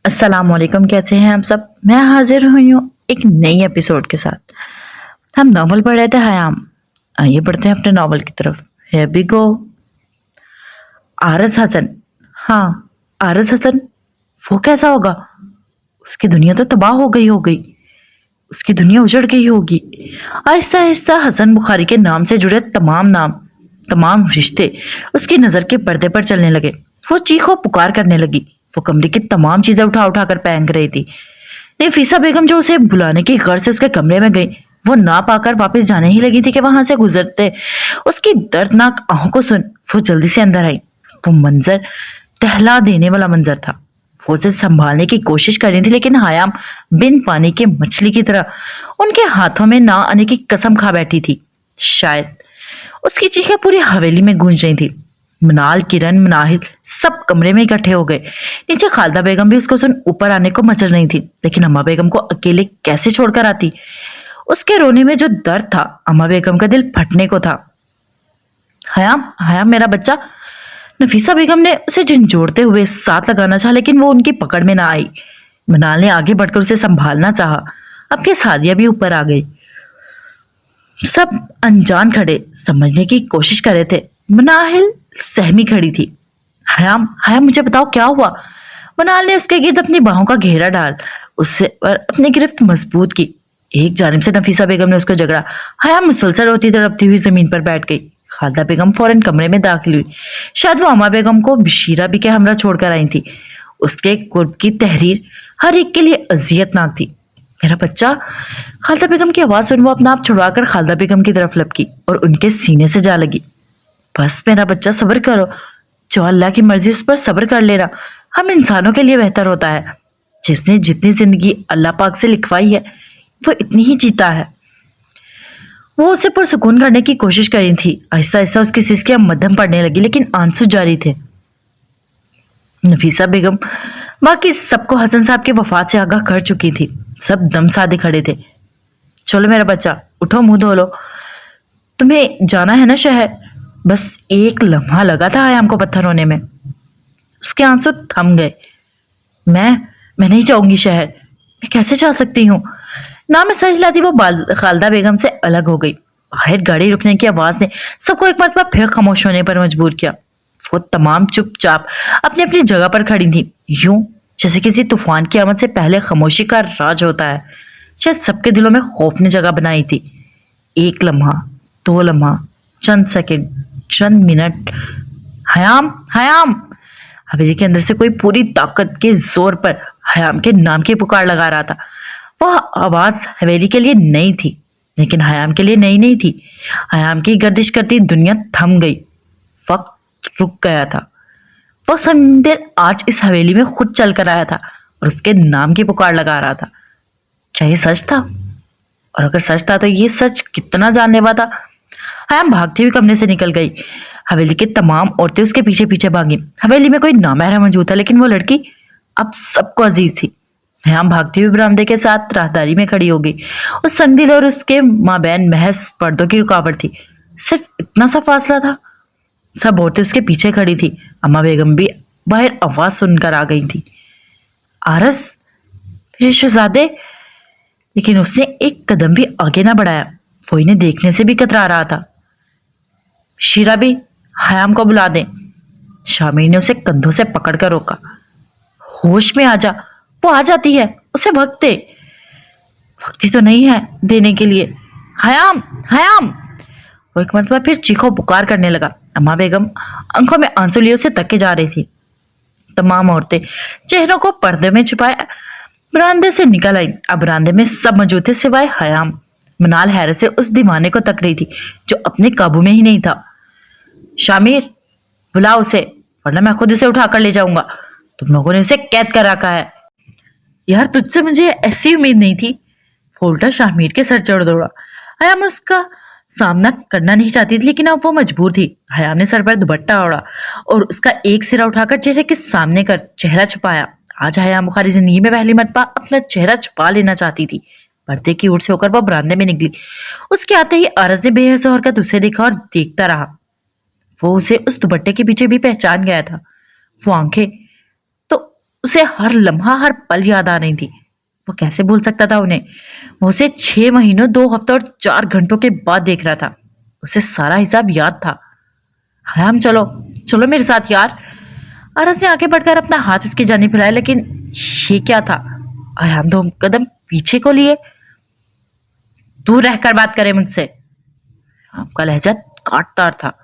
السلام علیکم، کیسے ہیں آپ سب؟ میں حاضر ہوئی ہوں ایک نئی ایپیسوڈ کے ساتھ۔ ہم ناول پڑھ رہے تھے حیام۔ آئیے بڑھتے ہیں اپنے ناول کی طرف۔ ہیئر وی گو۔ آرز حسن، ہاں آرز حسن، وہ کیسا ہوگا؟ اس کی دنیا تو تباہ ہو گئی، اس کی دنیا اجڑ گئی ہوگی۔ آہستہ آہستہ حسن بخاری کے نام سے جڑے تمام رشتے اس کی نظر کے پردے پر چلنے لگے۔ وہ چیخو پکار کرنے لگی۔ وہ کمرے کی تمام چیزیں اٹھا اٹھا کر پھینک رہی تھی۔ نفیسہ بیگم جو اسے بلانے کی غرض سے اس کے کمرے میں گئی، وہ نہ پا کر واپس جانے ہی لگی تھی کہ وہاں سے گزرتے اس کی دردناک آنکھوں کو سن وہ جلدی سے اندر آئی۔ وہ منظر دہلا دینے والا منظر تھا۔ وہ اسے سنبھالنے کی کوشش کر رہی تھی، لیکن حیام بن پانی کے مچھلی کی طرح ان کے ہاتھوں میں نہ آنے کی قسم کھا بیٹھی تھی۔ شاید اس کی چیخیں پوری حویلی میں گونج رہی تھی۔ منال، کرن، مناہل سب کمرے میں اکٹھے ہو گئے۔ نیچے خالدہ بیگم بھی اس کو سن اوپر آنے کو مچل رہی تھی، لیکن اما بیگم کو اکیلے کیسے چھوڑ کر آتی؟ اس کے رونے میں جو درد تھا، اما بیگم کا دل پھٹنے کو تھا۔ حیام میرا بچہ۔ نفیسہ بیگم نے اسے جھنجھوڑتے ہوئے ساتھ لگانا چاہا، لیکن وہ ان کی پکڑ میں نہ آئی۔ منال نے آگے بڑھ کر اسے سنبھالنا چاہا۔ اب کے سعدیہ بھی اوپر آ گئی۔ سب انجان کھڑے سمجھنے کی کوشش کر رہے تھے۔ مناہل سہمی کھڑی تھی۔ حیام مجھے بتاؤ کیا ہوا؟ منال نے اس کے گرد اپنی باہوں کا گھیرا ڈال اس پر اپنی گرفت مضبوط کی۔ ایک جانب سے نفیسہ بیگم نے اس کو جگڑا۔ حیام مسلسل روتی تڑپتی ہوئی زمین پر بیٹھ گئی۔ خالدہ بیگم فوراً کمرے میں داخل ہوئی۔ شاید وہ اما بیگم کو بشیرہ بھی کے ہمراہ چھوڑ کر آئی تھی۔ اس کے قرب کی تحریر ہر ایک کے لیے اذیت ناک تھی۔ میرا بچہ۔ خالدہ بیگم کی آواز سن وہ اپنا آپ چھڑوا کر خالدہ بیگم کی طرف لپکی اور ان کے سینے سے جا لگی۔ بس میرا بچہ، صبر کرو، جو اللہ کی مرضی اس پر صبر کر لینا ہم انسانوں کے لیے بہتر ہوتا ہے۔ جس نے جتنی زندگی اللہ پاک سے لکھوائی ہے وہ اتنی ہی جیتا ہے۔ وہ اسے پرسکون کرنے کی کوشش کر رہی تھی۔ آہستہ آہستہ اس کی سسکیاں مدھم پڑنے لگی، لیکن آنسو جاری تھے۔ نفیسہ بیگم باقی سب کو حسن صاحب کی وفات سے آگاہ کر چکی تھی۔ سب دم سادے کھڑے تھے۔ چلو میرا بچہ، اٹھو، منہ دھو لو، تمہیں جانا ہے نا شہر۔ بس ایک لمحہ لگا تھا حیام کو پتھر ہونے میں۔ اس کے آنسو تھم گئے۔ میں نہیں جاؤں گی شہر، میں کیسے جا سکتی ہوں؟ نہ میں سر ہلاتی وہ خالدہ بیگم سے الگ ہو گئی۔ باہر گاڑی رکنے کی آواز نے سب کو ایک مرتبہ پھر خاموش ہونے پر مجبور کیا۔ وہ تمام چپ چاپ اپنی اپنی جگہ پر کھڑی تھی، یوں جیسے کسی طوفان کی آمد سے پہلے خاموشی کا راج ہوتا ہے۔ شاید سب کے دلوں میں خوف نے جگہ بنائی تھی۔ ایک لمحہ، دو لمحہ، چند سیکنڈ، چند منٹ۔ حیام حویلی کے اندر سے کوئی پوری طاقت کے زور پر حیام کے نام کی پکار لگا رہا تھا۔ وہ آواز حویلی کے لیے نئی تھی، لیکن حیام کے لیے نئی نہیں تھی۔ حیام کی گردش کرتی دنیا تھم گئی، وقت رک گیا تھا۔ وہ سمندر آج اس حویلی میں خود چل کر آیا تھا اور اس کے نام کی پکار لگا رہا تھا۔ کیا یہ سچ تھا؟ اور اگر سچ تھا تو یہ سچ کتنا جان لیوا تھا؟ حیام بھاگتی ہوئی کمرے سے نکل گئی۔ حویلی کی تمام عورتیں اس کے پیچھے پیچھے بھاگی۔ حویلی میں کوئی نامحرم موجود تھا، لیکن وہ لڑکی اب سب کو عزیز تھی۔ حیام بھاگتی ہوئی برآمدے کے ساتھ راہداری میں کھڑی ہو گئی۔ اس سنگ دل اور اس کے مابین محض پردوں کی رکاوٹ تھی، صرف اتنا سا فاصلہ تھا۔ سب عورتیں اس کے پیچھے کھڑی تھی۔ اما بیگم بھی باہر آواز سن کر آ گئی تھی۔ آرز، میرے شہزادے۔ لیکن اس نے ایک قدم بھی آگے نہ بڑھایا۔ وہ انہیں دیکھنے سے بھی کترا رہا تھا۔ شیرہ بھی، حیام کو بلا دیں۔ شامیر نے اسے کندھوں سے پکڑ کر روکا۔ ہوش میں آ جا، وہ آ جاتی ہے، اسے وقت دے۔ وقت ہی تو نہیں ہے دینے کے لیے۔ حیام۔ وہ ایک مرتبہ پھر چیخو پکار کرنے لگا۔ اما بیگم آنکھوں میں آنسو لیے اسے تکے جا رہی تھی۔ تمام عورتیں چہروں کو پردے میں چھپائے برآمدے سے نکل آئی۔ اب برآمدے میں سب موجود تھے سوائے حیام۔ منال حیرت سے اس دیوانے کو تک رہی تھی جو اپنے قابو میں ہی نہیں تھا۔ شامیر، بلا اسے، ورنہ میں خود اسے اٹھا کر لے جاؤں گا۔ تم لوگوں نے اسے قید کر رکھا ہے۔ یار، تجھ سے مجھے ایسی امید نہیں تھی۔ فولٹا شامیر کے سر چڑھ دوڑا۔ حیام اس کا سامنا کرنا نہیں چاہتی تھی، لیکن اب وہ مجبور تھی۔ حیام نے سر پر دوپٹہ اوڑھا اور اس کا ایک سرا اٹھا کر چہرے کے سامنے کر چہرہ چھپایا۔ آج حیام بخاری زندگی میں پہلی مرتبہ اپنا چہرہ چھپا لینا چاہتی تھی۔ پردے کی اوٹ سے ہو کر وہ برآمدے میں نکلی۔ اس کے آتے ہی آرز نے بے حس حرکت اسے دیکھا اور دیکھتا رہا۔ وہ اسے اس دوپٹے کے پیچھے بھی پہچان گیا تھا۔ وہ آنکھیں تو उसे हर लम्हा हर पल याद आ रही थी। वो कैसे भूल सकता था उन्हें? वो उसे 6 महीनों 2 हफ्ते और 4 घंटों के बाद देख रहा था। उसे सारा हिसाब याद था। हराम, चलो चलो मेरे साथ यार। अरस ने आगे बढ़कर अपना हाथ उसकी जानिब फैलाया, लेकिन ये क्या था? अयाम 2 कदम पीछे को लिए। दूर रहकर बात करे मुझसे। आपका लहजा काटदार था।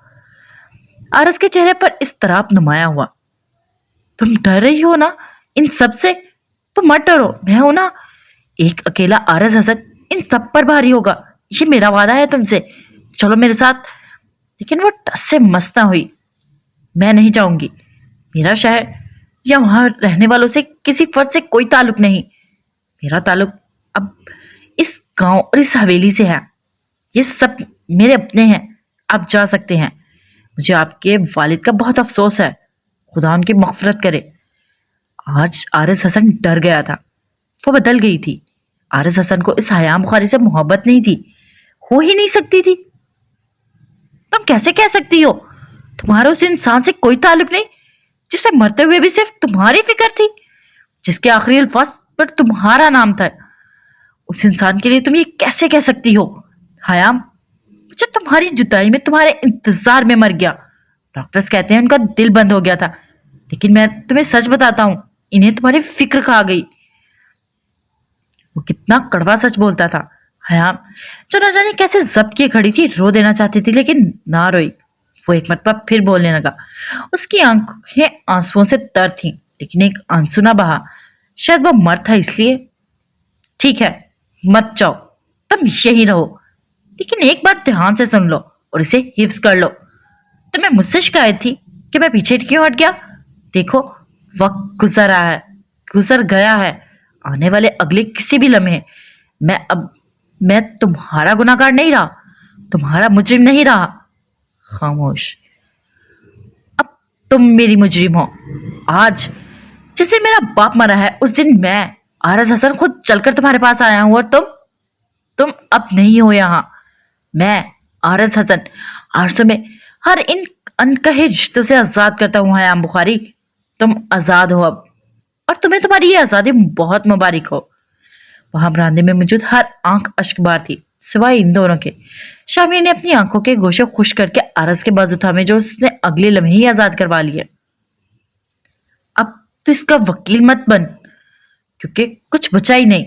अरस के चेहरे पर इस तरह नुमाया हुआ। तुम डर रही हो ना इन सब से? तो मत डरो, मैं हूं ना। एक अकेला आरस हसन इन सब पर भारी होगा, ये मेरा वादा है तुमसे। चलो मेरे साथ। लेकिन वो टस से मस ना हुई। मैं नहीं जाऊंगी। मेरा शहर या वहां रहने वालों से किसी फर्द से कोई ताल्लुक नहीं। मेरा ताल्लुक अब इस गांव और इस हवेली से है। ये सब मेरे अपने हैं। आप जा सकते हैं। मुझे आपके वालिद का बहुत अफसोस है। खुदा उनकी मगफरत करे। आज आरिस हसन डर गया था। वो बदल गई थी। आरिस हसन को इस हयाम बुखारी से मोहब्बत नहीं थी, हो ही नहीं सकती थी। तुम कैसे कह सकती हो? तुम्हारा उस इंसान से कोई ताल्लुक नहीं जिसे मरते हुए भी सिर्फ तुम्हारी फिक्र थी, जिसके आखिरी अल्फाज पर तुम्हारा नाम था। उस इंसान के लिए तुम ये कैसे कह सकती हो? हयाम, मुझे तुम्हारी जुदाई में तुम्हारे इंतजार में मर गया। डॉक्टर्स कहते हैं उनका दिल बंद हो गया था, लेकिन मैं तुम्हें सच बताता हूं, इन्हें तुम्हारी फिक्र खा गई। वो कितना कड़वा सच बोलता था। हयाम, जो न जाने कैसे जब्त किए खड़ी थी, रो देना चाहती थी लेकिन ना रोई। वो एक मरतबा फिर बोलने लगा। उसकी आंखें आंसुओं से तर थीं, लेकिन एक आंसू ना बहा। शायद वो मर था इसलिए। ठीक है, मत जाओ, तुम यहीं रहो, लेकिन एक बात ध्यान से सुन लो और इसे हिफ्ज कर लो। तुम्हें मुझसे शिकायत थी कि मैं पीछे क्यों हट गया? देखो, वक्त गुजर रहा है, गुजर गया है। आने वाले अगले किसी भी लम्हे मैं तुम्हारा गुनाहगार नहीं रहा, तुम्हारा मुजरिम नहीं रहा। खामोश। अब तुम मेरी मुजरिम हो। आज जिस दिन मेरा बाप मरा है, उस दिन मैं आरज हसन खुद चलकर तुम्हारे पास आया हूं, और तुम अब नहीं हो यहां। मैं आरज हसन आज तुम्हें हर इन अनकहे रिश्तों से आजाद करता हूं। हयाम बुखारी, तुम आजाद हो अब, और तुम्हें तुम्हारी ये आजादी बहुत मुबारक हो। वहां बरामदे में मौजूद हर आंख अश्कबार थी, सिवाय इन दोनों के। शामिर ने अपनी आंखों के गोशे खुश करके आरस के बाजू थामे, जो उसने अगले लम्हे ही आजाद करवा लिए। अब तो इसका वकील मत बन, क्योंकि कुछ बचा ही नहीं।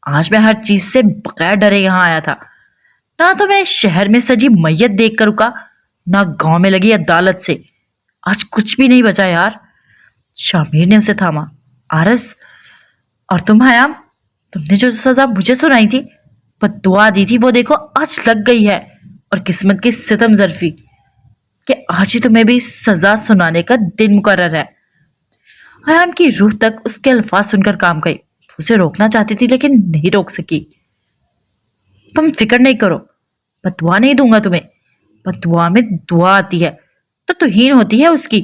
आज मैं हर चीज से बगैर डरे यहां आया था। ना तो मैं शहर में सजी मैयत देख कर रुका, ना गांव में लगी अदालत से। आज कुछ भी नहीं बचा यार। शामिर ने उसे थामा। आरस, और तुम हयाम, तुमने जो सजा मुझे सुनाई थी, बद्दुआ दी थी, वो देखो आज लग गई है। और किस्मत की सितम जरफी कि आज ही तुम्हें भी सजा सुनाने का दिन मुकर्रर है। हयाम की रूह तक उसके अल्फाज सुनकर काम गई। उसे रोकना चाहती थी लेकिन नहीं रोक सकी। तुम फिक्र नहीं करो, बद्दुआ नहीं दूंगा तुम्हें। बद्दुआ में दुआ आती है तो तुहीन होती है उसकी।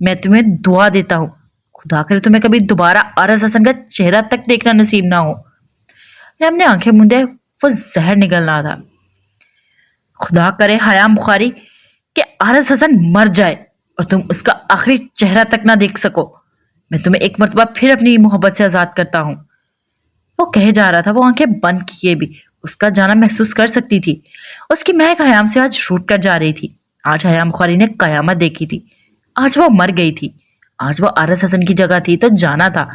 मैं तुम्हें दुआ देता हूं, खुदा करे तुम्हें कभी दोबारा आरस हसन का चेहरा तक देखना नसीब ना हो। हमने आंखें मूंदे, वो जहर निकल रहा था। खुदा करे हयाम बुखारी कि आरस हसन मर जाए और तुम उसका आखिरी चेहरा तक ना देख सको। मैं तुम्हें एक मरतबा फिर अपनी मोहब्बत से आजाद करता हूं। वो कहे जा रहा था, वो आंखें बंद किए भी उसका जाना महसूस कर सकती थी। उसकी महक हयाम से आज रूठ कर जा रही थी। आज हयाम बुखारी ने कयामत देखी थी। आज वो मर गई थी। आज वो आरस हसन की जगह थी, तो जाना था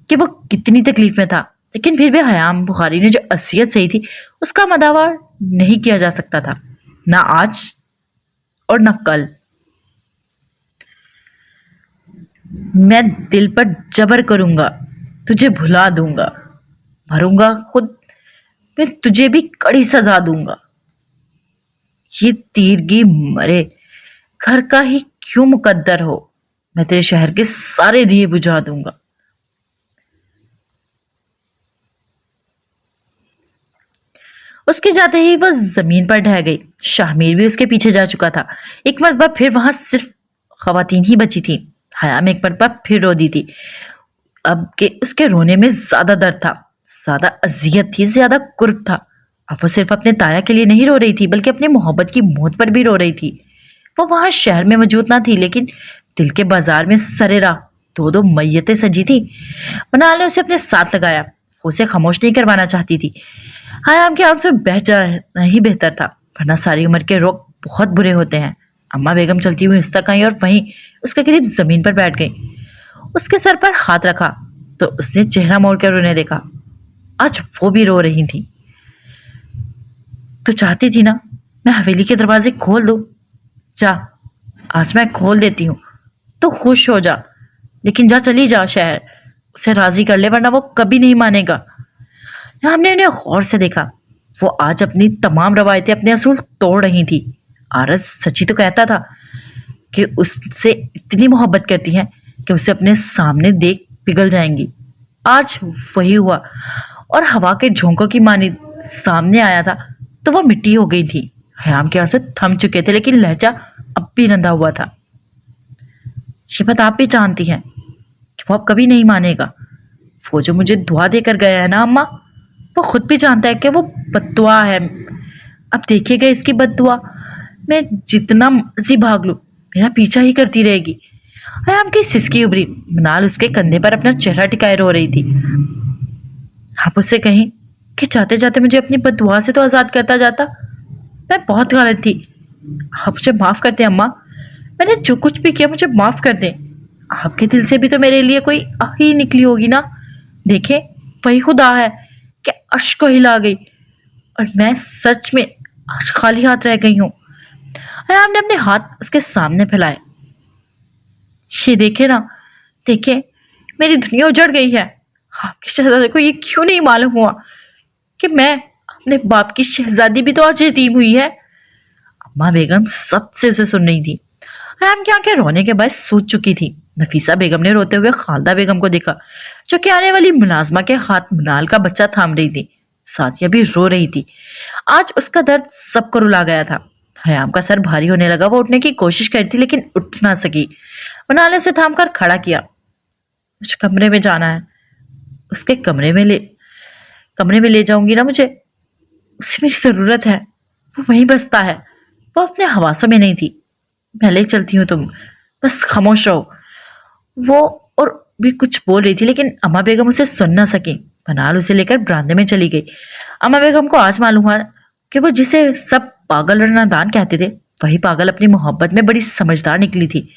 कि वो कितनी तकलीफ में था। लेकिन फिर भी हयाम बुखारी ने जो असलियत सही थी, उसका मदावा नहीं किया जा सकता था, ना आज और ना कल। मैं दिल पर जबर करूंगा, तुझे भुला दूंगा, मरूंगा खुद, मैं तुझे भी कड़ी सजा दूंगा। ये तीरगी मरे, घर का ही क्यों मुकद्दर हो, मैं तेरे शहर के सारे दिए बुझा दूंगा। उसके जाते ही वह जमीन पर ढह गई। शाहमीर भी उसके पीछे जा चुका था। एक मरतबा फिर वहां सिर्फ खवातीन ही बची थी। हयाम एक मरतबा फिर रो दी थी। अब के उसके रोने में ज्यादा दर्द था, ज्यादा अजियत थी, ज्यादा कुर्ब था। अब वो सिर्फ अपने ताया के लिए नहीं रो रही थी, बल्कि अपनी मोहब्बत की मौत पर भी रो रही थी। वो वहां शहर में मौजूद ना थी, लेकिन दिल के बाजार में सरेरा दो दो मैयतें सजी थी। मनाल ने उसे अपने साथ लगाया, वो उसे खामोश नहीं करवाना चाहती थी। हयाम के आंसू बह जाना ही बेहतर था, वरना सारी उम्र के रोग बहुत बुरे होते हैं। अम्मा बेगम चलती हुई उस तक आई और वहीं उसके करीब जमीन पर बैठ गई। उसके सर पर हाथ रखा तो उसने चेहरा मोड़कर उन्हें देखा। आज वो भी रो रही थी। तो चाहती थी ना मैं हवेली के दरवाजे खोल दूं? जा, आज मैं खोल देती हूँ, तो खुश हो जा। लेकिन जा, चली जा शहर, उसे राजी कर ले वरना वो कभी नहीं मानेगा। हमने उन्हें गौर से देखा। वो आज अपनी तमाम रवायतें, अपने असूल तोड़ रही थी। आरस सच्ची तो कहता था कि उससे इतनी मोहब्बत करती है कि उसे अपने सामने देख पिघल जाएंगी। आज वही हुआ और हवा के झोंकों की मानी सामने आया था तो वो मिट्टी हो गई थी। हयाम के आंसू थम चुके थे लेकिन लहजा अब भी रंधा हुआ था। ये बात आप भी जानती हैं कि वो अब कभी नहीं मानेगा। वो जो मुझे दुआ देकर गया है ना अम्मा, वो खुद भी जानता है कि वो बद्दुआ है। अब देखिएगा इसकी बद्दुआ, मैं जितना मर्जी भाग लूं मेरा पीछा ही करती रहेगी। हयाम की सिसकी उभरी। मनाल उसके कंधे पर अपना चेहरा टिकाए रो रही थी। आप उससे कहीं कि जाते जाते मुझे अपनी बद्दुआ से तो आजाद करता जाता। मैं बहुत गलत थी, आप मुझे माफ कर दें अम्मा। मैंने जो कुछ भी किया मुझे माफ कर दें। आपके दिल से भी तो मेरे लिए कोई आह ही निकली होगी ना। देखें, वही खुदा है कि अर्श को हिला गई और मैं सच में आज खाली हाथ रह गई हूँ। हयाम ने अपने हाथ उसके सामने फैलाए। ये देखे ना, देखे, मेरी दुनिया उजड़ गई है। आपके शहजादे को ये क्यों नहीं मालूम हुआ कि मैं अपने बाप की शहजादी भी तो आज यतीम हुई है। अम्मा बेगम सबसे उसे सुन रही थी। हयाम की आंखें रोने के बाद सूज चुकी थी। नफीसा बेगम ने रोते हुए खालदा बेगम को देखा, जो कि आने वाली मुलाजमा के हाथ मनाल का बच्चा थाम रही थी। साथिया भी रो रही थी। आज उसका दर्द सबको रुला गया था। हयाम का सर भारी होने लगा। वो उठने की कोशिश करी थी लेकिन उठ ना सकी। मनाल ने उसे थाम कर खड़ा किया। मुझे कमरे में जाना है। उसके कमरे में ले जाऊंगी ना मुझे, उसे मेरी जरूरत है। वो वहीं बसता है। वो अपने हवासों में नहीं थी। मैं ले चलती हूँ, तुम बस खामोश रहो। वो और भी कुछ बोल रही थी लेकिन अम्मा बेगम उसे सुन ना सकी। मनाल उसे लेकर बरामदे में चली गई। अम्मा बेगम को आज मालूम हुआ कि वो जिसे सब पागल और नादान कहते थे, वही पागल अपनी मोहब्बत में बड़ी समझदार निकली थी।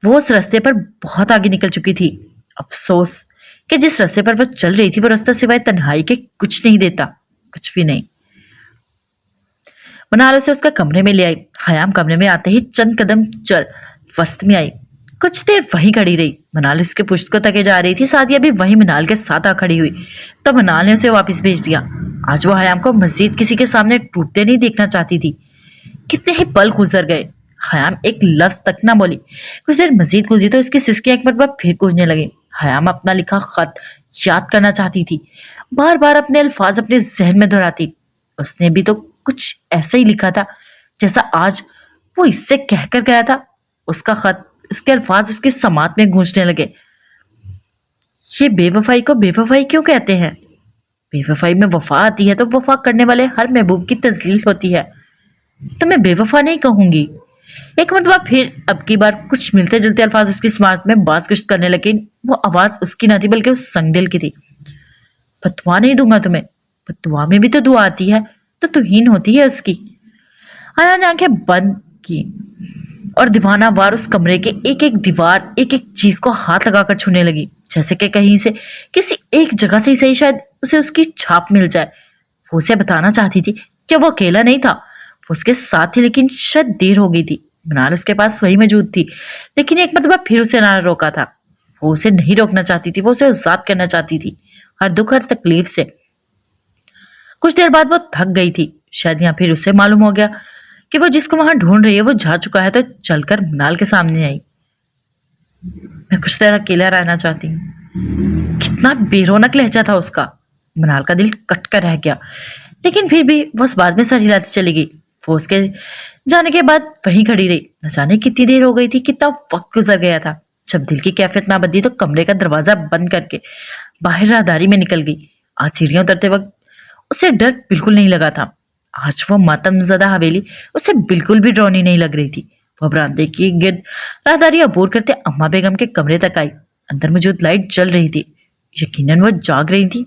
वो उस रास्ते पर बहुत आगे निकल चुकी थी। अफसोस कि जिस रास्ते पर वो चल रही थी वो रास्ता सिवाय तन्हाई के कुछ नहीं देता, कुछ भी नहीं। मनाल उसे उसका कमरे में ले आई। हयाम कमरे में आते ही चंद कदम चल वस्त में आई। कुछ देर वहीं खड़ी रही। मनाल उसके पुश्त को तके जा रही थी। सादिया भी वहीं मनाल के साथ आ खड़ी हुई। तब मनाल ने उसे वापस भेज दिया। आज वो हयाम को मजीद किसी के सामने टूटते नहीं देखना चाहती थी। कितने ही पल गुजर गए, हयाम एक लफ्ज तक ना बोली। कुछ देर मजीद गुजरी तो उसकी सिसकियां एक मरतबा फिर गूंजने लगी। हयाम अपना लिखा खत याद करना चाहती थी। बार बार अपने अल्फाज अपने जहन में दोहराती। उसने भी तो कुछ ऐसा ही लिखा था जैसा आज वो इससे कहकर गया था। उसका खत, उसके अल्फाज उसकी समात में गूंजने लगे। ये बेवफाई को बेवफाई क्यों कहते हैं? बेवफाई में वफा आती है तो वफा करने वाले हर महबूब की तजलील होती है। तो मैं बेवफा नहीं कहूंगी। एक मरतबा फिर अब की बार कुछ मिलते जुलते अल्फाज उसकी समात में बाज गश्त करने लगे। वो आवाज उसकी ना थी बल्कि उस संगदिल की थी। बददुआ नहीं दूंगा तुम्हें। बददुआ में भी तो दुआ आती है, तो तुहीन होती है उसकी। आया ने आंखें बंद की और दीवाना वार उस कमरे के एक एक दीवार, एक एक चीज को हाथ लगाकर छूने लगी, जैसे कि कहीं से किसी एक जगह से ही सही शायद उसे उसकी छाप मिल जाए। वो उसे बताना चाहती थी कि वो अकेला नहीं था, वो उसके साथ थी, लेकिन शायद देर हो गई थी। मनाल उसके पास वही मौजूद थी, लेकिन एक मरतबा फिर उसे ना रोका था। वो उसे नहीं रोकना चाहती थी, वो उसे आजाद करना चाहती थी हर दुख हर तकलीफ से। कुछ देर बाद वो थक गई थी। शायद या फिर उसे मालूम हो गया कि वो जिसको वहां ढूंढ रही है वो जा चुका है, तो चलकर मनाल के सामने आई। मैं कुछ देर अकेला रहना चाहती हूँ। कितना बेरौनक लहजा था उसका। मनाल का दिल कट कर रह गया, लेकिन फिर भी वो उस बाद में सर हिलाती चली गई। वो उसके जाने के बाद वहीं खड़ी रही। न जाने कितनी देर हो गई थी, कितना वक्त गुजर गया था। जब दिल की कैफियत ना बदली तो कमरे का दरवाजा बंद करके बाहर राहदारी में निकल गई। आज सीढ़ियां उतरते वक्त उसे डर बिल्कुल नहीं लगा था। आज वो मातमज़दा हवेली उसे बिल्कुल भी डरावनी नहीं लग रही थी। वो बरामदे की गिर्द राहदारी अबूर करते अम्मा बेगम के कमरे तक आई। अंदर मौजूद लाइट जल रही थी। यकीनन वो जाग रही थी।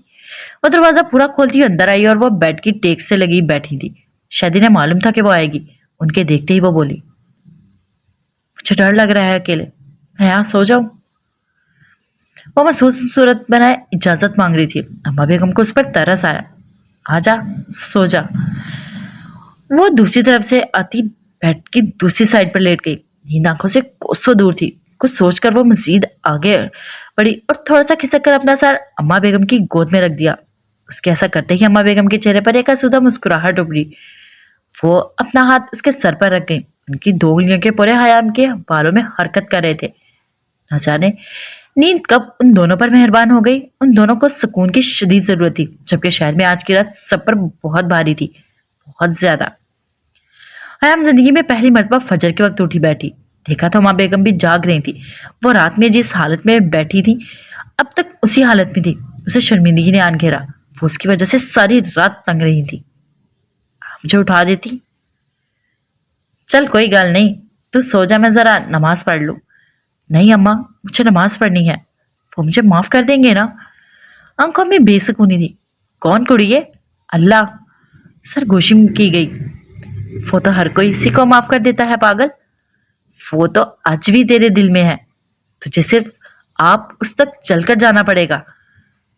वो दरवाजा पूरा खोलती हुई अंदर आई और वो बेड की टेक से लगी बैठी थी। शायद इन्हें मालूम था कि वो आएगी। उनके देखते ही वो बोली, मुझे डर लग रहा है अकेले, मैं यहाँ सो जाऊं? वो महसूस सूरत बनाए इजाजत मांग रही थी। अम्मा बेगम को उस पर तरस आया। आजा, सो जा। वो दूसरी तरफ से आती बेड की दूसरी साइड पर लेट गई। नींद आंखों से कोसों दूर थी। कुछ सोचकर वो मजीद आगे बढ़ी और थोड़ा सा खिसक कर अपना सर अम्मा बेगम की गोद में रख दिया। उसके ऐसा करते ही अम्मा बेगम के चेहरे पर एक आसूदा मुस्कुराहट उभरी। वो अपना हाथ उसके सर पर रख गई। उनकी दो उंगलियों के पूरे हयाम के बालों में हरकत कर रहे थे। न जाने नींद कब उन दोनों पर मेहरबान हो गई। उन दोनों को सुकून की शदीद जरूरत थी, जबकि शहर में आज की रात सब पर बहुत भारी थी, बहुत ज्यादा। हयाम जिंदगी में पहली मर्तबा फजर के वक्त उठी बैठी। देखा तो माँ बेगम भी जाग रही थी। वो रात में जिस हालत में बैठी थी अब तक उसी हालत में थी। उसे शर्मिंदगी ने आन घेरा। वो उसकी वजह से सारी रात तंग रही थी। मुझे उठा देती। चल कोई गल नहीं, तू सो जा, मैं जरा नमाज पढ़ लूं। नहीं अम्मा, मुझे नमाज पढ़नी है। वो मुझे माफ कर देंगे ना? आंखों में बेसुकूनी थी। कौन कुड़ी है? अल्लाह। सरगोशी की गई। वो तो हर कोई इसी को माफ कर देता है पागल। वो तो आज भी तेरे दिल में है। तुझे सिर्फ आप उस तक चलकर जाना पड़ेगा।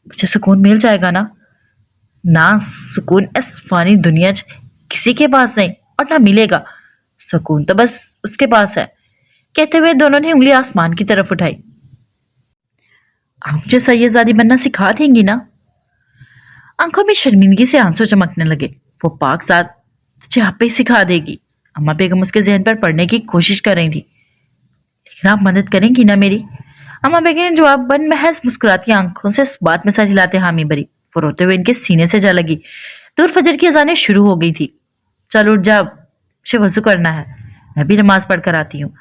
मुझे सुकून मिल जाएगा ना? ना, सुकून इस फानी दुनिया च किसी के पास नहीं और ना मिलेगा। सुकून तो बस उसके पास है। कहते हुए दोनों ने उंगली आसमान की तरफ उठाई। आप मुझे सैयदजादी बनना सिखा देंगी ना? आंखों में शर्मिंदगी से आंसू चमकने लगे। वो पाक साथ तुझे आप ही सिखा देगी। अम्मा बेगम उसके जहन पर पढ़ने की कोशिश कर रही थी। लेकिन आप मदद करेंगी ना मेरी? अम्मा बेगम ने जवाब बन महज मुस्कुराती आंखों से इस बात में सर हिलाते हामी भरी। वो रोते हुए इनके सीने से जा लगी। दूर फजर की अजानें शुरू हो गई थी। चल उठ जा, मुझे वजू करना है। मैं भी नमाज पढ़ कर आती हूँ।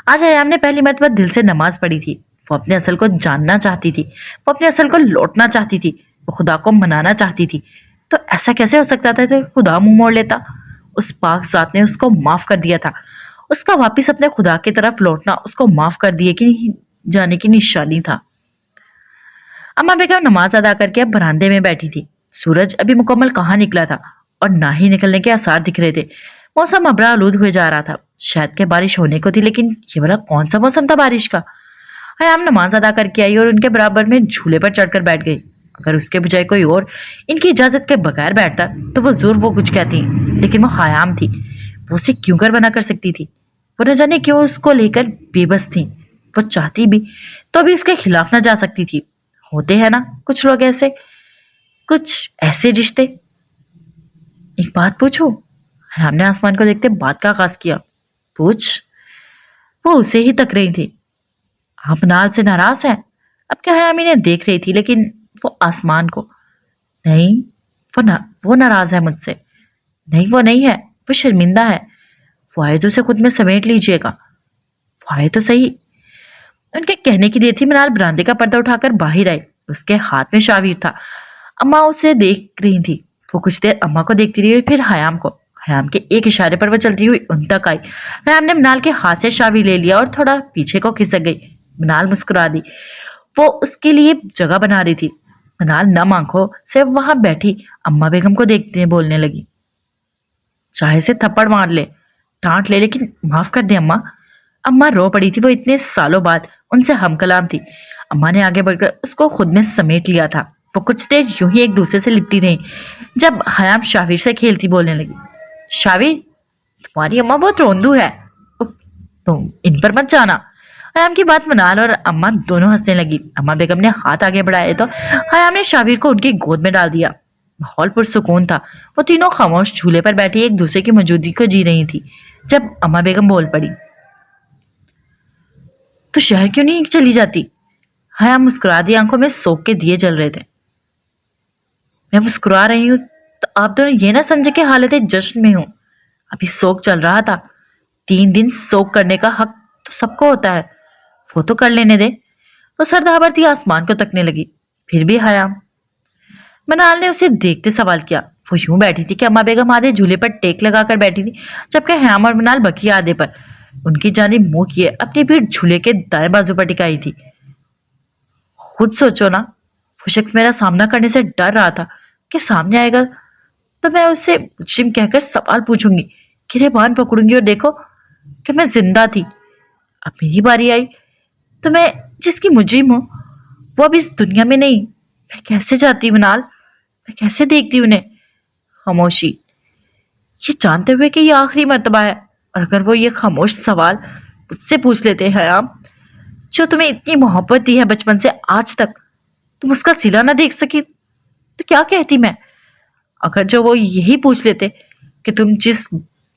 आज हयाम ने पहली मर्तबा दिल से नमाज पढ़ी थी। वो अपने असल को जानना चाहती थी। वो अपने असल को लौटना चाहती थी। वो खुदा को मनाना चाहती थी। तो ऐसा कैसे हो सकता था कि खुदा मुंह मोड़ लेता? उस पाक जात ने उसको माफ कर दिया था। उसका वापिस अपने खुदा की तरफ लौटना उसको माफ कर दिए कि जाने की निशानी था। अम्मा बेगम नमाज अदा करके अब बरामदे में बैठी थी। सूरज अभी मुकम्मल कहाँ निकला था और ना ही निकलने के आसार दिख रहे थे। मौसम अबरा आलूद हुए जा रहा था। शायद के बारिश होने को थी, लेकिन ये वाला कौन सा मौसम था बारिश का? हयाम नमाज अदा करके आई और उनके बराबर में झूले पर चढ़कर बैठ गई। अगर उसके बजाय कोई और इनकी इजाजत के बगैर बैठता तो वो जरूर वो कुछ कहती, लेकिन वो हयाम थी। वो उसे क्यों कर बना कर सकती थी? वो न जाने क्यों उसको लेकर बेबस थी। वो चाहती भी तो भी उसके खिलाफ न जा सकती थी। होते हैं ना कुछ लोग ऐसे, कुछ ऐसे रिश्ते। एक बात पूछूं? हयाम ने आसमान को देखते बात का आगाज किया। पूछ। वो उसे ही तक रही थी। आप नाल से नाराज हैं? अब क्या हयाम इन्हें देख रही थी, लेकिन वो आसमान को। नहीं, वो नाराज है मुझसे। नहीं, वो नहीं है, वो शर्मिंदा है। वो आए तो उसे खुद में समेट लीजिएगा। वो आए तो सही। उनके कहने की देर थी। मनाल बरामदे का पर्दा उठाकर बाहर आई। उसके हाथ में शावीर था। अम्मा उसे देख रही थी। वो कुछ देर अम्मा को देखती रही, फिर हयाम को। हयाम के एक इशारे पर वो चलती हुई उन तक आई। हयाम ने मनाल के हाथ से शावी ले लिया और थोड़ा पीछे को खिसक गई। मनाल मुस्कुरा दी। वो उसके लिए जगह बना रही थी। मनाल नम आंखों से वहां बैठी अम्मा बेगम को देखते बोलने लगी। चाहे से थप्पड़ मार ले, डांट ले, लेकिन माफ कर दे अम्मा। अम्मा रो पड़ी थी। वो इतने सालों बाद उनसे हम कलाम थी। अम्मा ने आगे बढ़कर उसको खुद में समेट लिया था। वो कुछ देर यूं ही एक दूसरे से लिपटी रही, जब हयाम शाविर से खेलती बोलने लगी। शाविर, तुम्हारी अम्मा बहुत रोंदू है, तुम इन पर मत जाना। हयाम की बात मनाल और अम्मा दोनों हंसने लगी। अम्मा बेगम ने हाथ आगे बढ़ाए तो हयाम ने शाविर को उनकी गोद में डाल दिया। माहौल पुरसुकून था। वो तीनों खामोश झूले पर बैठी एक दूसरे की मौजूदगी को जी रही थी, जब अम्मा बेगम बोल पड़ी। तो शहर क्यों नहीं चली जाती? हयाम मुस्कुरा दी। आंखों में सोख के दिए जल रहे थे। मैं मुस्कुरा रही हूँ तो आप दोनों ये ना समझे कि हालत जश्न में हूं। अभी शोक चल रहा था। 3 दिन शोक करने का हक तो सबको होता है। वो तो कर लेने दे। वो सर दाबरती आसमान को तकने लगी। फिर भी हयाम। मनाल ने उसे देखते सवाल किया। वो यूं बैठी थी कि अम्मा बेगम आधे झूले पर टेक लगाकर बैठी थी, जबकि हयाम और मनाल बकी आधे पर उनकी जानिब मुंह किए अपनी भीड़ झूले के दाएं बाजू पर टिकाई थी। खुद सोचो ना, वो शख्स मेरा सामना करने से डर रहा था कि सामने आएगा तो मैं उससे मुजरिम कहकर सवाल पूछूंगी, गिरबान पकड़ूंगी और देखो कि मैं जिंदा थी। अब मेरी बारी आई तो मैं जिसकी मुजरिम हूं वो अब इस दुनिया में नहीं। मैं कैसे जाती मिनाल, मैं कैसे देखती उन्हें? खामोशी, ये जानते हुए कि ये आखिरी मर्तबा है, और अगर वो ये खामोश सवाल मुझसे पूछ लेते हैं, हयाम, जो तुम्हें इतनी मोहब्बत दी है बचपन से आज तक, तुम उसका सिला ना देख सकी तो क्या कहती मैं? अगर जो वो यही पूछ लेते कि तुम जिस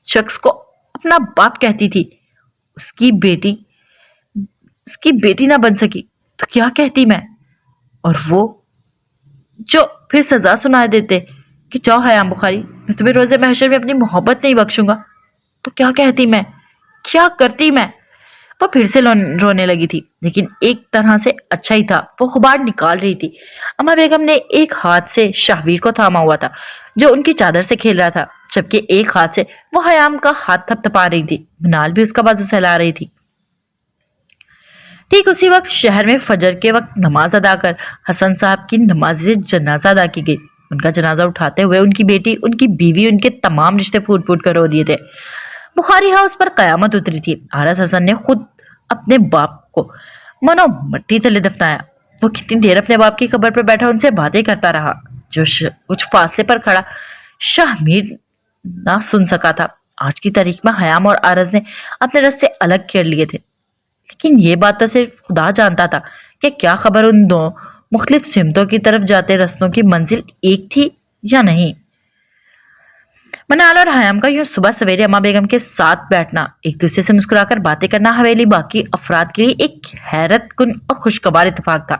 शख्स को अपना बाप कहती थी उसकी बेटी उसकी बेटी ना बन सकी तो क्या कहती मैं? और वो जो फिर सजा सुना देते कि जाओ हयाम बुखारी, मैं तुम्हें रोजे महशर में अपनी मोहब्बत नहीं बख्शूंगा, तो क्या कहती मैं, क्या करती मैं? वो फिर से रोने लगी थी, लेकिन एक तरह से अच्छा ही था। वो गुबार निकाल रही थी। अम्मा बेगम ने एक हाथ से शाहवीर को थामा हुआ था जो उनकी चादर से खेल रहा था, जबकि एक हाथ से वो हयाम का हाथ थपथपा रही थी। मिनाल भी उसका बाजू सहला रही थी। ठीक उसी वक्त शहर में फजर के वक्त नमाज अदा कर हसन साहब की नमाज जनाजा अदा की गई। उनका जनाजा उठाते हुए उनकी बेटी, उनकी बीवी, उनके तमाम रिश्ते फूट फूट कर रो दिए थे। बुखारी हाउस पर कयामत उतरी थी। आरस हसन ने खुद अपने बाप को मनो मट्टी तले दफनाया। वो कितनी देर अपने बाप की कब्र पर बैठा उनसे बातें करता रहा, जो कुछ फासले पर खड़ा शाहमीर ना सुन सका था। आज की तारीख में हयाम और आरज ने अपने रास्ते अलग कर लिए थे, लेकिन ये बात तो सिर्फ खुदा जानता था कि क्या खबर उन दो मुख्तलिफ सिमतों की तरफ जाते रास्तों की मंजिल एक थी या नहीं। मनाल और हयाम का यूं सुबह सवेरे अम्मा बेगम के साथ बैठना, एक दूसरे से मुस्कुराकर बातें करना हवेली बाकी अफराद के लिए एक हैरत कुन और खुशगवार इत्तेफाक था।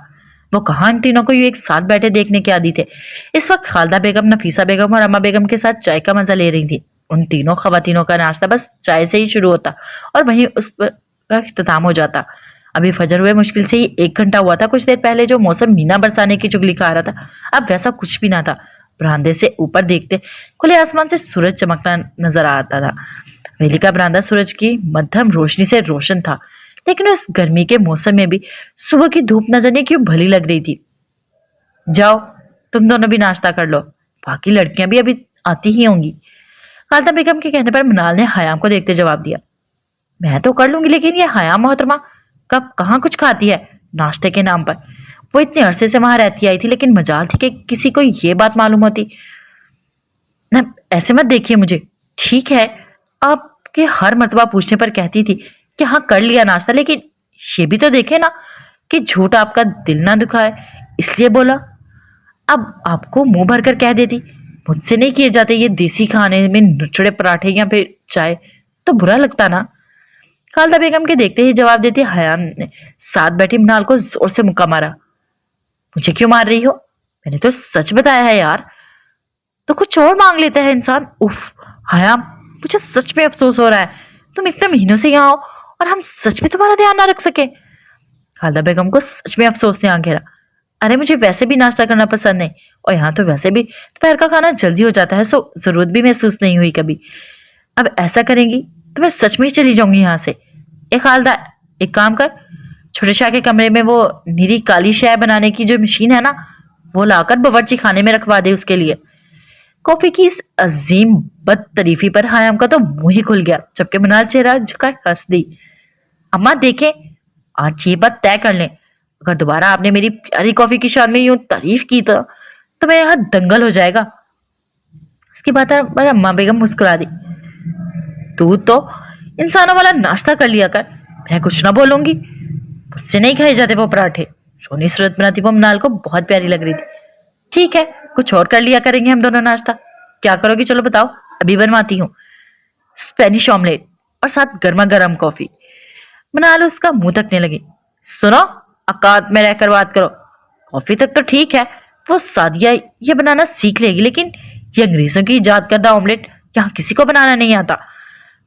वो कहाँ इन तीनों को यूं एक साथ बैठे देखने के आदी थे। इस वक्त खालदा बेगम, नफीसा बेगम और अम्मा बेगम के साथ चाय का मजा ले रही थी। उन तीनों खवातीनों का नाश्ता बस चाय से ही शुरू होता और वहीं उस का इख्तिताम हो जाता। अभी फजर हुए मुश्किल से ही 1 घंटा हुआ था। कुछ देर पहले जो मौसम मीना बरसाने की चुगली खा रहा था, अब वैसा कुछ भी ना था। बरामदे से ऊपर देखते खुले आसमान से सूरज चमकना नजर आता था। वेली का बरामदा सूरज की मध्यम रोशनी से रोशन था, लेकिन उस गर्मी के मौसम में भी सुबह की धूप न जाने क्यों भली लग रही थी। जाओ तुम दोनों भी नाश्ता कर लो, बाकी लड़कियां भी अभी आती ही होंगी। खालदा बेगम के कहने पर मनाल ने हयाम को देखते जवाब दिया, मैं तो कर लूंगी, लेकिन ये हयाम मोहतरमा कब कहाँ कुछ खाती है नाश्ते के नाम पर। वो इतने अरसे से वहां रहती आई थी, लेकिन मजाल थी कि किसी को ये बात मालूम होती ना। ऐसे मत देखिए मुझे, ठीक है? आपके हर मर्तबा पूछने पर कहती थी कि हाँ कर लिया नाश्ता, लेकिन ये भी तो देखे ना कि झूठ आपका दिल ना दुखाए, इसलिए बोला। अब आपको मुंह भर कर कह देती, मुझसे नहीं किए जाते ये देसी खाने में नुचड़े पराठे या फिर चाय, तो बुरा लगता ना। खालदा बेगम के देखते ही जवाब देती हयाम ने साथ बैठी मनाल को जोर से मुक्का मारा। मुझे क्यों मार रही हो? मैंने तो सच बताया है यार, तो कुछ और मांग लेता है इंसान। उफ हयाम, मुझे सच में अफसोस हो रहा है, तुम इतने महीनों से यहाँ हो और हम सच में तुम्हारा ध्यान ना रख सके। खालदा बेगम को सच में अफसोस ने आंख घेरा। अरे मुझे वैसे भी नाश्ता करना पसंद नहीं, और यहाँ तो वैसे भी दोपहर का खाना जल्दी हो जाता है, सो जरूरत भी महसूस नहीं हुई कभी। अब ऐसा करेंगी तो मैं सच में ही चली जाऊंगी यहाँ से। ए खालदा, एक काम कर, छोटे शाह के कमरे में वो नीरी काली शाय बनाने की जो मशीन है ना, वो लाकर बावर्ची खाने में रखवा दे उसके लिए। कॉफी की इस अजीम बदतरीफी पर हयाम का तो मुंह ही खुल गया, जबकि मनाल चेहरा झुका हंस दी। अम्मा देखें, आज ये बात तय कर लें, अगर दोबारा आपने मेरी प्यारी कॉफी की शान में यूं तारीफ की तो मेरे यहाँ दंगल हो जाएगा। इसकी बात पर अम्मा बेगम मुस्कुरा दी। तू तो इंसानों वाला नाश्ता कर लिया कर, मैं कुछ ना बोलूंगी। मुझसे नहीं खाए जाते वो पराठे। सोनी सूरत बनाती वो मनाल को बहुत प्यारी लग रही थी। ठीक है, कुछ और कर लिया करेंगे हम दोनों नाश्ता। क्या करोगी चलो बताओ, अभी बनवाती हूँ। स्पेनिश ऑमलेट और साथ गर्मा गर्म कॉफी। मनाल उसका मुंह तकने लगी। सुनो, औकात में रहकर बात करो। कॉफी तक तो ठीक है, वो सादिया ये बनाना सीख लेगी, लेकिन ये अंग्रेजों की इजाद करदा ऑमलेट यहाँ किसी को बनाना नहीं आता।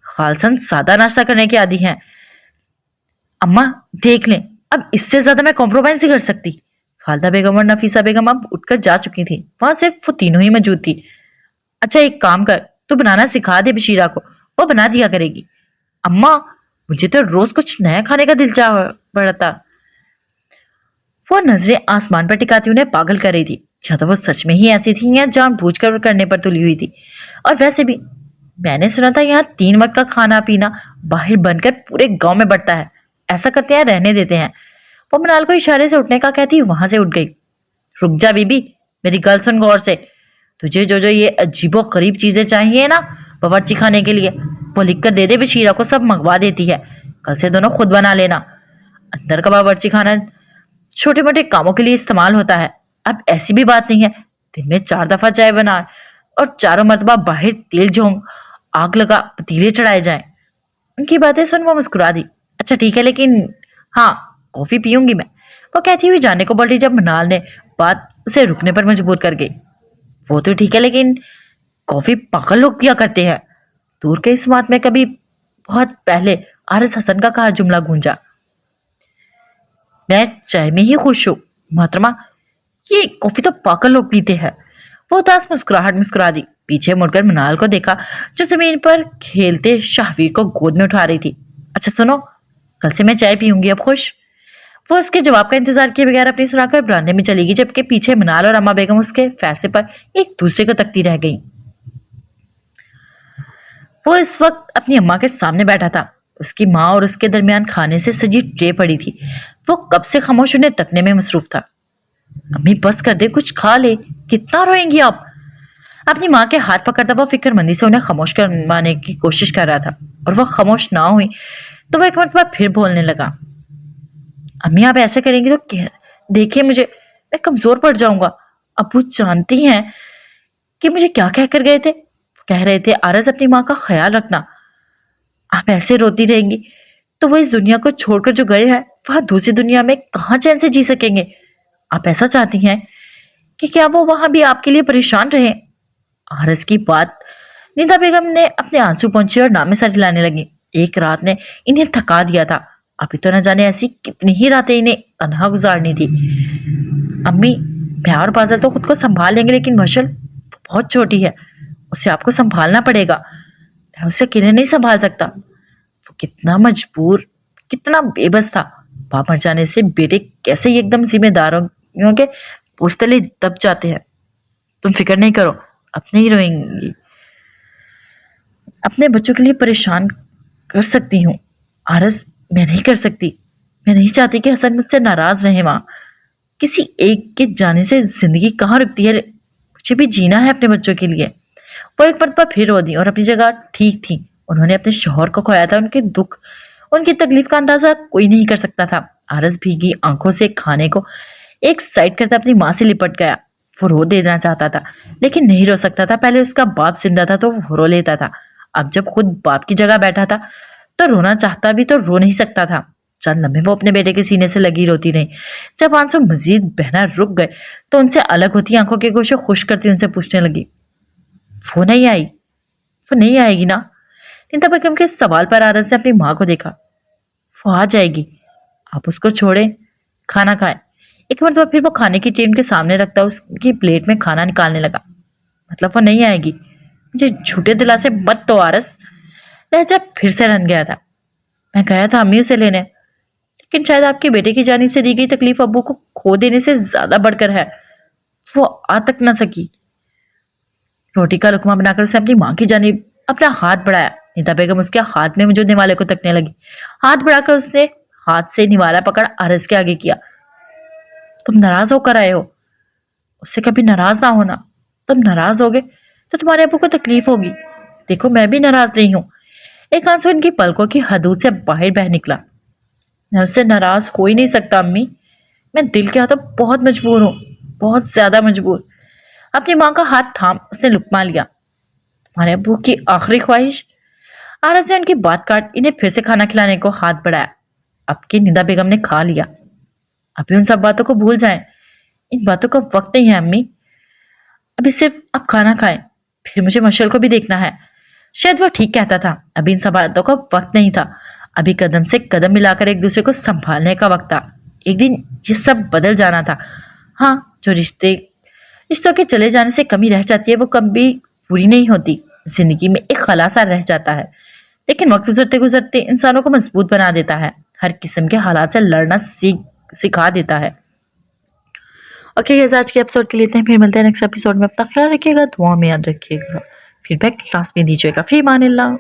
खालसन सादा नाश्ता करने की आदी हैं। अम्मा देख लें, अब इससे ज्यादा मैं कॉम्प्रोमाइज नहीं कर सकती। खालदा बेगम और नफीसा बेगम अब उठकर जा चुकी थी, वहां सिर्फ वो तीनों ही मौजूद थी। अच्छा एक काम कर, तू बनाना सिखा दे बशीरा को, वो बना दिया करेगी। अम्मा मुझे तो रोज कुछ नया खाने का दिल चाह पड़ता। वो नजरें आसमान पर टिकाती उन्हें पागल कर रही थी। या तो वो सच में ही ऐसी थी या जानबूझकर करने पर तुली हुई थी। और वैसे भी मैंने सुना था यहाँ 3 वक्त का खाना पीना बाहर बनकर पूरे गांव में बढ़ता है। ऐसा करते हैं, रहने देते हैं। वो मनाल को इशारे से उठने का कहती वहां से उठ गई। रुक जा बीबी, मेरी गल सुन गौर से। तुझे जो जो ये अजीबो गरीब चीजें चाहिए ना बावर्ची खाने के लिए, वो लिख कर दे दे, बशीरा को सब मंगवा देती है। कल से दोनों खुद बना लेना। अंदर का बावर्ची खाना छोटे मोटे कामों के लिए इस्तेमाल होता है। अब ऐसी भी बात नहीं है दिन में 4 दफा चाय बनाए और चारों मरतबा बाहर तेल झोंक आग लगा पतीले चढ़ाए जाए। उनकी बातें सुन वो मुस्कुरा दी। अच्छा ठीक है, लेकिन हाँ, कॉफी पीऊंगी मैं, वो कहती हुई जाने को बोल रही जब मनाल ने बात उसे रुकने पर मजबूर कर गई। वो तो ठीक है, लेकिन कॉफी पागल लोग पिया करते हैं। दूर के इस बात में कभी बहुत पहले आरिस हसन का कहा जुमला गूंजा। मैं चाय में ही खुश हूँ मोहतरमा, ये कॉफी तो पागल लोग पीते हैं। वो उदास मुस्कुराहट मुस्कुरा दी। पीछे मुड़कर मनाल को देखा जो जमीन पर खेलते शाहवीर को गोद में उठा रही थी। अच्छा सुनो, कल से मैं चाय पीऊंगी, अब खुश। वो उसके जवाब का इंतजार किए बगैर अपनी सुनाकर बरामदे में चली गई, जबकि पीछे मनाल और अम्मा बेगम उसके फैसले पर एक दूसरे को तकती रह गई। वो इस वक्त अपनी अम्मा के सामने बैठा था। उसकी माँ और उसके दरमियान खाने से सजी ट्रे पड़ी थी। वो कब से खामोश उन्हें तकने में मसरूफ था। अम्मी बस कर दे, कुछ खा ले, कितना रोएंगी आप। अपनी माँ के हाथ पकड़ता वो फिक्रमंदी से उन्हें खामोश करवाने की कोशिश कर रहा था, और वो खामोश ना हुई तो वो एक मरतबा फिर बोलने लगा। अम्मी आप ऐसे करेंगी तो देखिए मुझे, मैं कमजोर पड़ जाऊंगा। अबू जानती हैं कि मुझे क्या कह कर गए थे। कह रहे थे आरज अपनी माँ का ख्याल रखना। आप ऐसे रोती रहेंगी तो वो इस दुनिया को छोड़कर जो गए हैं वहां दूसरी दुनिया में कहाँ चैन से जी सकेंगे। आप ऐसा चाहती हैं कि क्या वो वहां भी आपके लिए परेशान रहे। आरस की बात निदा बेगम ने अपने आंसू पहुंचे और नामे सर हिलाने लगी। एक रात ने इन्हें थका दिया था, अभी तो न जाने ऐसी कितनी ही रातें इन्हें तन्हा गुजारनी थी। अम्मी मैं और बादल तो खुद को संभाल लेंगे, लेकिन मशल बहुत छोटी है, उसे आपको संभालना पड़ेगा। मैं उसे अकेले नहीं संभाल सकता। वो कितना मजबूर, कितना बेबस था। बाप मर जाने से बेटे कैसे एकदम जिम्मेदारों के बोझ तले दब जाते हैं। तुम फिक्र नहीं करो, अपने ही रोएंगी। अपने बच्चों के लिए परेशान कर सकती हूँ आरस, मैं नहीं कर सकती। मैं नहीं चाहती कि हसन मुझसे नाराज रहे। माँ, किसी एक के जाने से जिंदगी कहाँ रुकती है। मुझे भी जीना है अपने बच्चों के लिए। वो एक मरतबा फिर रो दी और अपनी जगह ठीक थी। उन्होंने अपने शौहर को खोया था, उनके दुख, उनकी तकलीफ का अंदाजा कोई नहीं कर सकता था। आरस भीगी आंखों से खाने को एक साइड करते अपनी माँ से लिपट गया। वो रो देना चाहता था लेकिन नहीं रो सकता था। पहले उसका बाप जिंदा था तो वो रो लेता था, अब जब खुद बाप की जगह बैठा था तो रोना चाहता भी तो रो नहीं सकता था। चंद लम्हे वो अपने बेटे के सीने से लगी रोती रही। जब आंसू मजीद बहना रुक गए तो उनसे अलग होती आंखों के गोशे खुश करती उनसे पूछने लगी, वो नहीं आई, वो नहीं आएगी ना। निदा बेगम के सवाल पर आरस ने अपनी माँ को देखा। वो आ जाएगी, आप उसको छोड़े, खाना खाए। एक बार तो फिर वो खाने की ट्रे उनके सामने रखता उसकी प्लेट में खाना निकालने लगा। मतलब वो नहीं आएगी, मुझे झूठे दिलासे मत तो आरस। लहजा फिर से रन गया था। मैं गया था अम्मी उसे लेने, लेकिन शायद आपके बेटे की जानिब से दी गई तकलीफ अब्बू को खो देने से ज्यादा बढ़कर है। वो आ तक न सकी। रोटी का लुकमा बनाकर उसने अपनी माँ की जानिब अपना हाथ बढ़ाया। निदा बेगम उसके हाथ में मौजूद निवाले को तकने लगी। हाथ बढ़ाकर उसने हाथ से निवाला पकड़ आरस के आगे किया। तुम नाराज होकर आए हो, उससे कभी नाराज ना होना। तुम नाराज होगे तो तुम्हारे अब्बू को तकलीफ होगी। देखो मैं भी नाराज नहीं हूँ। एक आंसू इनकी पलकों की हदूद से बाहर बह निकला। मैं उससे नाराज हो ही नहीं सकता अम्मी, मैं दिल के हाथों बहुत मजबूर हूँ, बहुत ज्यादा मजबूर। अपनी माँ का हाथ थाम उसने लुकमा लिया। तुम्हारे अब्बू की आखिरी ख्वाहिश। आरस ने उनकी बात काट इन्हें फिर से खाना खिलाने को हाथ बढ़ाया। अब की निदा बेगम ने खा लिया, अभी उन सब बातों को भूल जाएं। इन बातों का वक्त नहीं है अम्मी, अभी सिर्फ आप खाना खाएं, फिर मुझे मशल को भी देखना है। शायद वो ठीक कहता था, अभी इन सब बातों का वक्त नहीं था। अभी कदम से कदम मिलाकर एक दूसरे को संभालने का वक्त था। एक दिन ये सब बदल जाना था। हाँ, जो रिश्तों के चले जाने से कमी रह जाती है वो कभी पूरी नहीं होती। जिंदगी में एक खलासा रह जाता है, लेकिन वक्त गुजरते गुजरते इंसानों को मजबूत बना देता है, हर किस्म के हालात से लड़ना सिखा देता है। اوکے گائز، آج کے ایپیسوڈ کے لیے اتنے، پھر ملتے ہیں نیکسٹ ایپیسوڈ میں. اپنا خیال رکھیے گا، دعا میں یاد رکھیے گا، فیڈ بیک کلاس میں دیجیے گا. فی امان اللہ.